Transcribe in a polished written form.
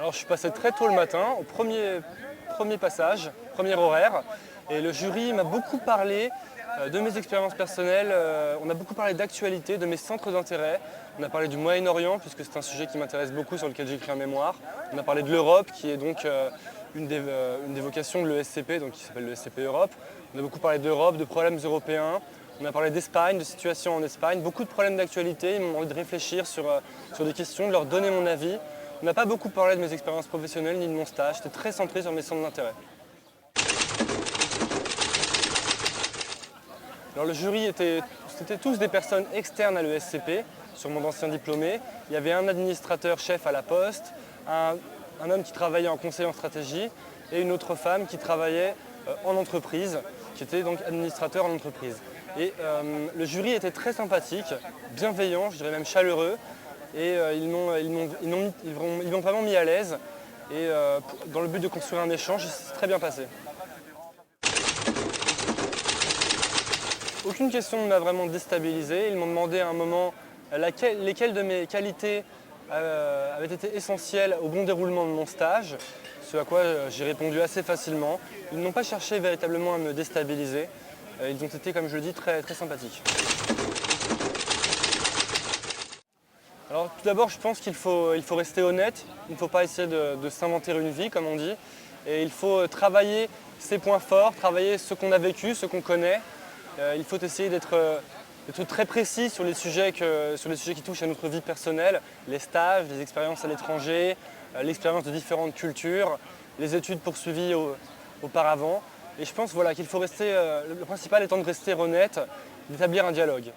Alors je suis passé très tôt le matin, au premier passage, premier horaire, et le jury m'a beaucoup parlé de mes expériences personnelles, on a beaucoup parlé d'actualité, de mes centres d'intérêt, on a parlé du Moyen-Orient, puisque c'est un sujet qui m'intéresse beaucoup, sur lequel j'écris un mémoire, on a parlé de l'Europe, qui est donc une des vocations de l'ESCP, donc qui s'appelle l'ESCP Europe, on a beaucoup parlé d'Europe, de problèmes européens, on a parlé d'Espagne, de situation en Espagne, beaucoup de problèmes d'actualité, ils m'ont demandé de réfléchir sur des questions, de leur donner mon avis. On n'a pas beaucoup parlé de mes expériences professionnelles ni de mon stage, j'étais très centré sur mes centres d'intérêt. Alors le jury c'était tous des personnes externes à l'ESCP, sur mon ancien diplômé. Il y avait un administrateur chef à la Poste, un homme qui travaillait en conseil en stratégie et une autre femme qui travaillait en entreprise, qui était donc administrateur en entreprise. Et le jury était très sympathique, bienveillant, je dirais même chaleureux, et ils m'ont vraiment mis à l'aise, et dans le but de construire un échange, c'est très bien passé. Aucune question ne m'a vraiment déstabilisé, ils m'ont demandé à un moment lesquelles de mes qualités avaient été essentielles au bon déroulement de mon stage, ce à quoi j'ai répondu assez facilement. Ils n'ont pas cherché véritablement à me déstabiliser, ils ont été, comme je le dis, très, très sympathiques. Alors tout d'abord, je pense qu'il faut rester honnête, il ne faut pas essayer de s'inventer une vie, comme on dit, et il faut travailler ses points forts, travailler ce qu'on a vécu, ce qu'on connaît. Il faut essayer d'être très précis sur les sujets qui touchent à notre vie personnelle, les stages, les expériences à l'étranger, l'expérience de différentes cultures, les études poursuivies auparavant. Et je pense qu'il faut rester, le principal étant de rester honnête, d'établir un dialogue.